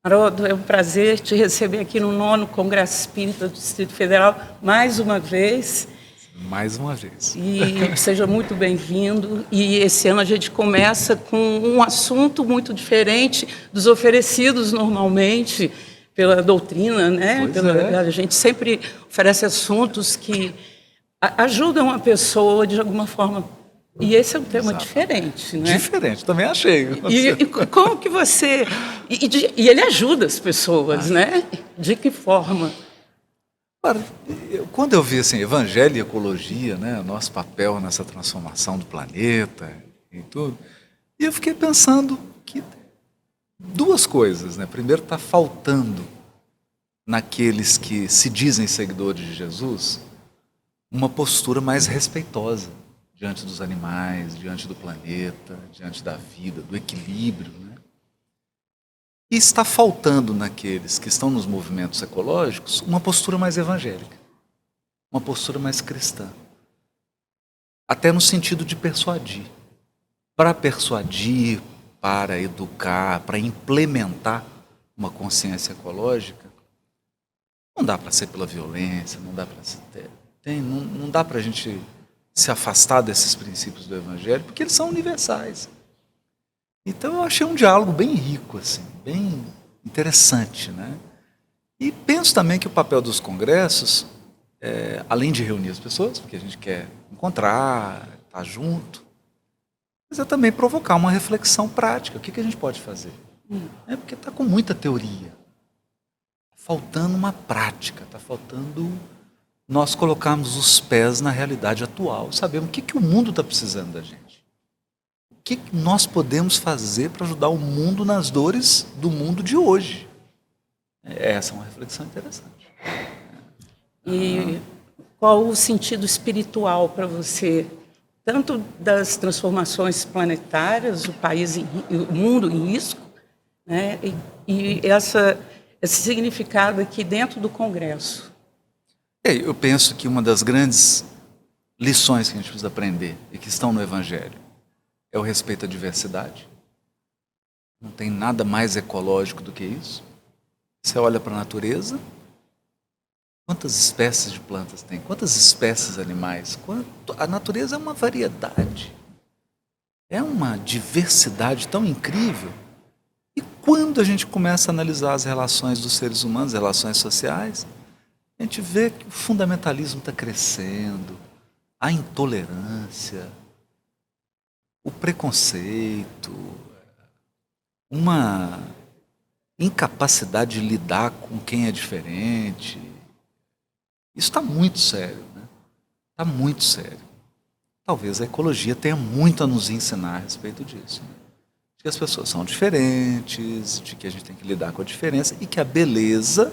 Haroldo, é um prazer te receber aqui no 9º Congresso Espírita do Distrito Federal, mais uma vez. Mais uma vez. E seja muito bem-vindo. E esse ano a gente começa com um assunto muito diferente dos oferecidos normalmente pela doutrina, né? A gente sempre oferece assuntos que ajudam a pessoa de alguma forma. E esse é um tema diferente, né? Diferente, também achei. E como que você... E ele ajuda as pessoas, né? De que forma? Quando eu vi assim, evangelho e ecologia, né, nosso papel nessa transformação do planeta e tudo, e eu fiquei pensando que duas coisas, né? Primeiro, está faltando naqueles que se dizem seguidores de Jesus uma postura mais respeitosa diante dos animais, diante do planeta, diante da vida, do equilíbrio, né? E está faltando naqueles que estão nos movimentos ecológicos uma postura mais evangélica, uma postura mais cristã. Até no sentido de persuadir. Para persuadir, para educar, para implementar uma consciência ecológica, não dá para ser pela violência, não dá para ser... não dá para a gente se afastar desses princípios do evangelho, porque eles são universais. Então eu achei um diálogo bem rico, assim, bem interessante, né? E penso também que o papel dos congressos, além de reunir as pessoas, porque a gente quer encontrar, estar junto, mas é também provocar uma reflexão prática. O que a gente pode fazer? Porque está com muita teoria. Está faltando uma prática, está faltando nós colocarmos os pés na realidade atual, sabemos o que o mundo está precisando da gente. O que nós podemos fazer para ajudar o mundo nas dores do mundo de hoje? Essa é uma reflexão interessante. E qual o sentido espiritual para você, tanto das transformações planetárias, o mundo em risco, né? E esse significado aqui dentro do Congresso? Eu penso que uma das grandes lições que a gente precisa aprender e que estão no Evangelho é o respeito à diversidade. Não tem nada mais ecológico do que isso. Você olha para a natureza, quantas espécies de plantas tem, quantas espécies animais, a natureza é uma variedade, é uma diversidade tão incrível. E quando a gente começa a analisar as relações dos seres humanos, as relações sociais, a gente vê que o fundamentalismo está crescendo, a intolerância, o preconceito, uma incapacidade de lidar com quem é diferente. Isso está muito sério, né? Está muito sério. Talvez a ecologia tenha muito a nos ensinar a respeito disso, né? De que as pessoas são diferentes, de que a gente tem que lidar com a diferença e que a beleza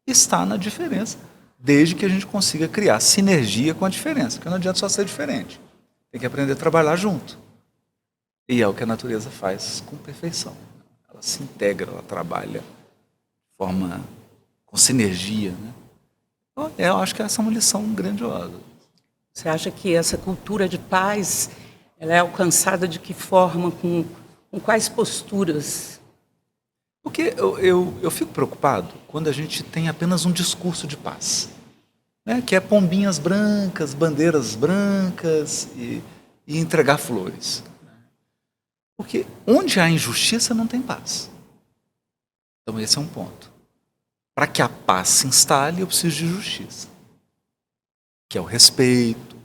está na diferença, desde que a gente consiga criar sinergia com a diferença, porque não adianta só ser diferente. Tem que aprender a trabalhar junto. E é o que a natureza faz com perfeição. Ela se integra, ela trabalha de forma com sinergia, né? Eu acho que essa é uma lição grandiosa. Você acha que essa cultura de paz ela é alcançada de que forma, com quais posturas? Porque eu fico preocupado quando a gente tem apenas um discurso de paz, né? Que é pombinhas brancas, bandeiras brancas e entregar flores. Porque onde há injustiça não tem paz. Então esse é um ponto. Para que a paz se instale, eu preciso de justiça. Que é o respeito,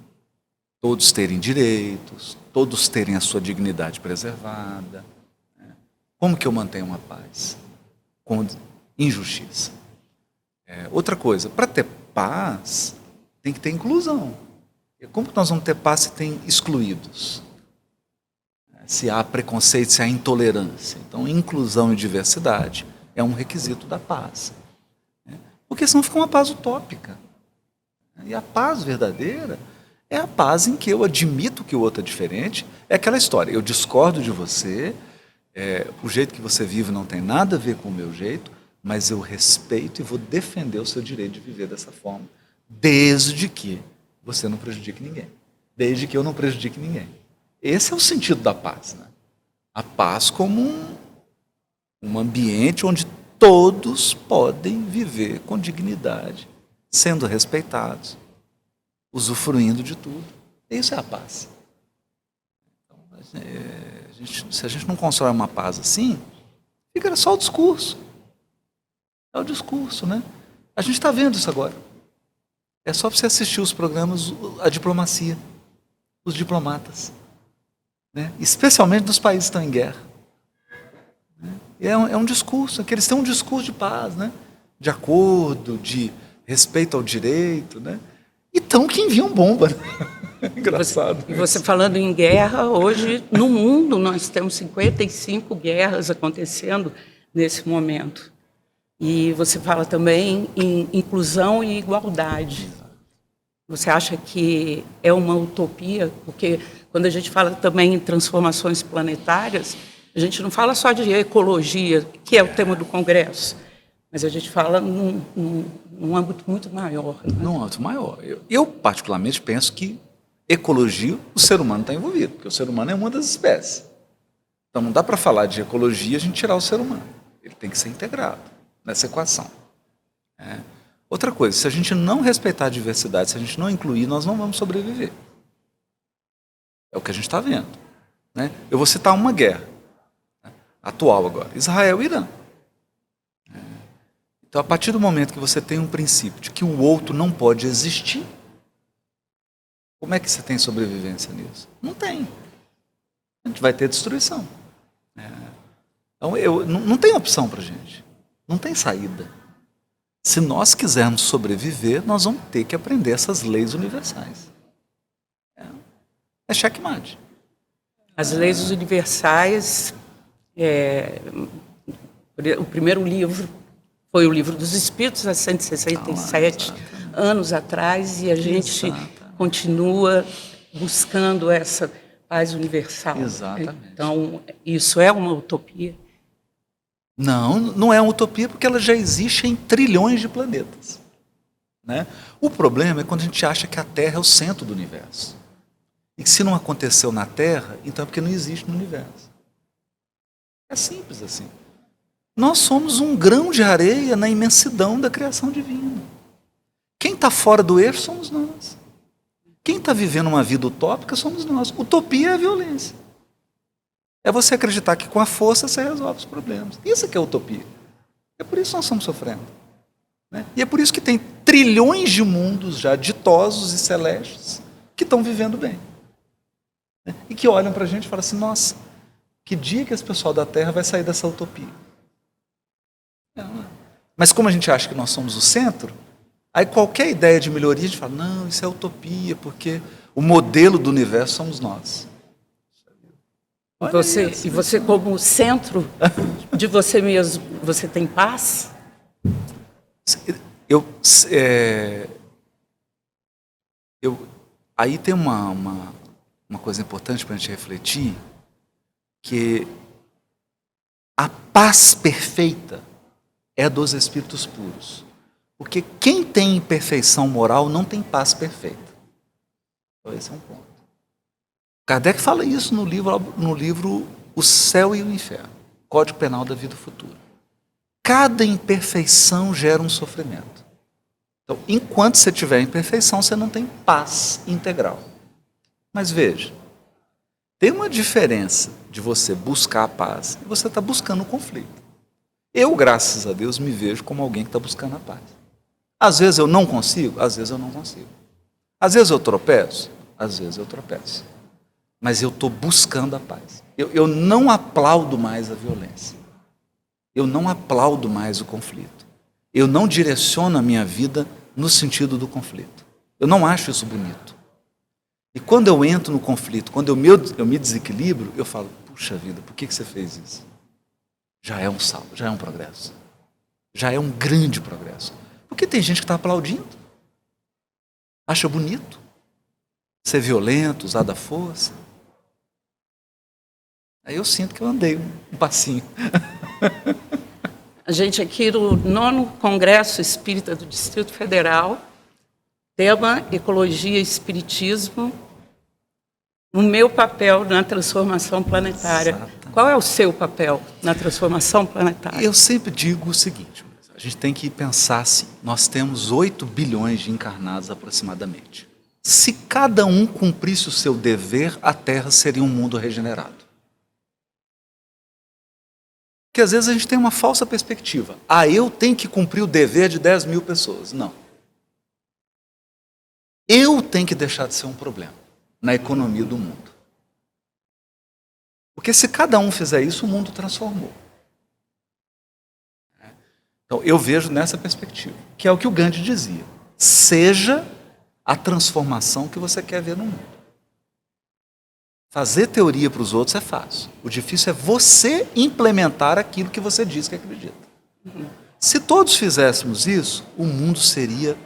todos terem direitos, todos terem a sua dignidade preservada. Como que eu mantenho uma paz? Com injustiça. Outra coisa, para ter paz, tem que ter inclusão. Como que nós vamos ter paz se tem excluídos? Se há preconceito, se há intolerância. Então, inclusão e diversidade é um requisito da paz. Porque senão fica uma paz utópica. E a paz verdadeira é a paz em que eu admito que o outro é diferente. É aquela história, eu discordo de você, o jeito que você vive não tem nada a ver com o meu jeito, mas eu respeito e vou defender o seu direito de viver dessa forma, desde que você não prejudique ninguém. Desde que eu não prejudique ninguém. Esse é o sentido da paz, né? A paz como um ambiente onde todos podem viver com dignidade, sendo respeitados, usufruindo de tudo. Isso é a paz. Então, se a gente não constrói uma paz assim, fica só o discurso. É o discurso, né? A gente está vendo isso agora. É só você assistir os programas, a diplomacia, os diplomatas, né? Especialmente dos países que estão em guerra. É um discurso, que eles têm um discurso de paz, né? De acordo, de respeito ao direito, né? E tão que enviam bomba. Né? Engraçado. E você falando em guerra, hoje no mundo nós temos 55 guerras acontecendo nesse momento. E você fala também em inclusão e igualdade. Você acha que é uma utopia? Porque quando a gente fala também em transformações planetárias, a gente não fala só de ecologia, que é o tema do Congresso, mas a gente fala num âmbito muito maior. Né? Num âmbito maior. Eu, particularmente, penso que ecologia, o ser humano está envolvido, porque o ser humano é uma das espécies. Então, não dá para falar de ecologia e a gente tirar o ser humano. Ele tem que ser integrado nessa equação. Outra coisa, se a gente não respeitar a diversidade, se a gente não incluir, nós não vamos sobreviver. É o que a gente está vendo. Né? Eu vou citar uma guerra, né? Atual agora, Israel e Irã. Então, a partir do momento que você tem um princípio de que o outro não pode existir, como é que você tem sobrevivência nisso? Não tem. A gente vai ter destruição. Então, não tem opção para a gente. Não tem saída. Se nós quisermos sobreviver, nós vamos ter que aprender essas leis universais. É checkmate. As leis universais, o primeiro livro foi o Livro dos Espíritos, há 167 anos atrás, e a gente continua buscando essa paz universal. Exatamente. Então, isso é uma utopia? Não é uma utopia, porque ela já existe em trilhões de planetas. Né? O problema é quando a gente acha que a Terra é o centro do universo. E que se não aconteceu na Terra, então é porque não existe no universo. É simples assim. Nós somos um grão de areia na imensidão da criação divina. Quem está fora do eixo somos nós. Quem está vivendo uma vida utópica somos nós. Utopia é a violência. É você acreditar que com a força você resolve os problemas. Isso que é utopia. É por isso que nós estamos sofrendo. Né? E é por isso que tem trilhões de mundos já ditosos e celestes que estão vivendo bem. Né? E que olham para a gente e falam assim, nossa, que dia que esse pessoal da Terra vai sair dessa utopia? Mas como a gente acha que nós somos o centro, aí qualquer ideia de melhoria a gente fala, não, isso é utopia, porque o modelo do universo somos nós. E você como centro de você mesmo, você tem paz? Aí tem uma coisa importante para a gente refletir, que a paz perfeita é dos espíritos puros. Porque quem tem imperfeição moral não tem paz perfeita. Então esse é um ponto. Kardec fala isso no livro O Céu e o Inferno, Código Penal da Vida Futura. Cada imperfeição gera um sofrimento. Então, enquanto você tiver imperfeição, você não tem paz integral. Mas veja, tem uma diferença de você buscar a paz e você está buscando o conflito. Eu, graças a Deus, me vejo como alguém que está buscando a paz. Às vezes eu não consigo, às vezes eu não consigo. Às vezes eu tropeço, às vezes eu tropeço. Mas eu estou buscando a paz. Eu não aplaudo mais a violência. Eu não aplaudo mais o conflito. Eu não direciono a minha vida no sentido do conflito. Eu não acho isso bonito. E quando eu entro no conflito, quando eu me desequilibro, eu falo, puxa vida, por que você fez isso? Já é um salto, já é um progresso. Já é um grande progresso. Porque tem gente que está aplaudindo. Acha bonito. Ser violento, usar da força. Aí eu sinto que eu andei um passinho. A gente aqui no 9º Congresso Espírita do Distrito Federal, tema Ecologia e Espiritismo, O meu papel na transformação planetária. Exatamente. Qual é o seu papel na transformação planetária? Eu sempre digo o seguinte, a gente tem que pensar assim, nós temos 8 bilhões de encarnados aproximadamente. Se cada um cumprisse o seu dever, a Terra seria um mundo regenerado. Porque às vezes a gente tem uma falsa perspectiva. Eu tenho que cumprir o dever de 10 mil pessoas. Não. Eu tenho que deixar de ser um problema na economia do mundo. Porque se cada um fizer isso, o mundo transformou. Então eu vejo nessa perspectiva, que é o que o Gandhi dizia. Seja a transformação que você quer ver no mundo. Fazer teoria para os outros é fácil. O difícil é você implementar aquilo que você diz que acredita. Se todos fizéssemos isso, o mundo seria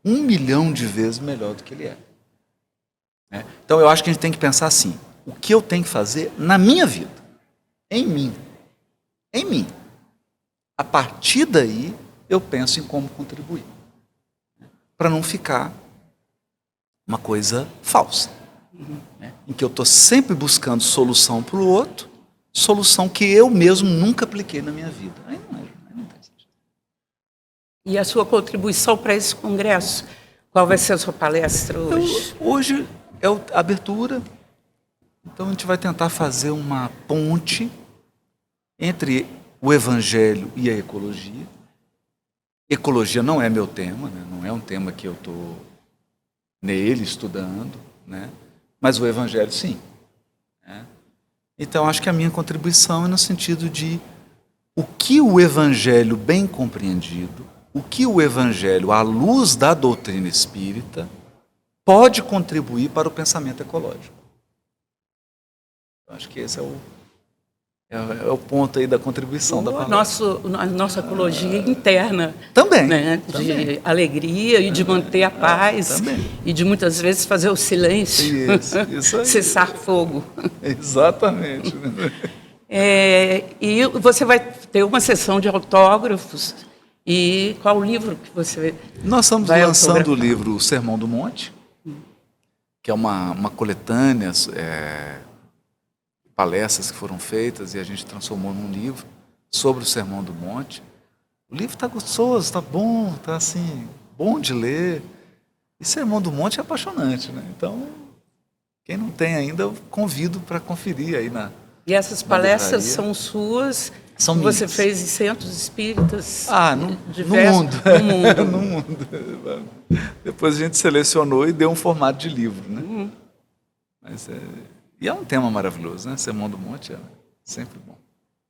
1 milhão de vezes melhor do que ele é. Então eu acho que a gente tem que pensar assim, o que eu tenho que fazer na minha vida, em mim. Em mim. A partir daí, eu penso em como contribuir. Para não ficar uma coisa falsa. Em que eu estou sempre buscando solução para o outro, solução que eu mesmo nunca apliquei na minha vida. Aí não tem sentido. E a sua contribuição para esse congresso? Qual vai ser a sua palestra hoje? Hoje é a abertura. Então a gente vai tentar fazer uma ponte entre o evangelho e a ecologia. Ecologia não é meu tema, né? Não é um tema que eu estou nele estudando, né? Mas o evangelho sim. Então acho que a minha contribuição é no sentido de o que o evangelho bem compreendido, o que o evangelho à luz da doutrina espírita pode contribuir para o pensamento ecológico. Acho que esse é o ponto aí da contribuição da palavra. A nossa ecologia interna. Também. Né? De alegria e de manter a paz. Também. E de muitas vezes fazer o silêncio. Isso aí. Cessar fogo. Exatamente. E você vai ter uma sessão de autógrafos. E qual o livro que você Nós estamos vai lançando autografar? o livro O Sermão do Monte, que é uma coletânea, palestras que foram feitas e a gente transformou num livro sobre o Sermão do Monte. O livro está gostoso, está bom, está assim, bom de ler. E Sermão do Monte é apaixonante, né? Então, quem não tem ainda, eu convido para conferir aí na E essas palestras livraria. são suas? São que você minhas. fez em centros espíritas? No diversos, mundo. No mundo. No mundo. Depois a gente selecionou e deu um formato de livro, né? E é um tema maravilhoso, né? Sermão do Monte é sempre bom.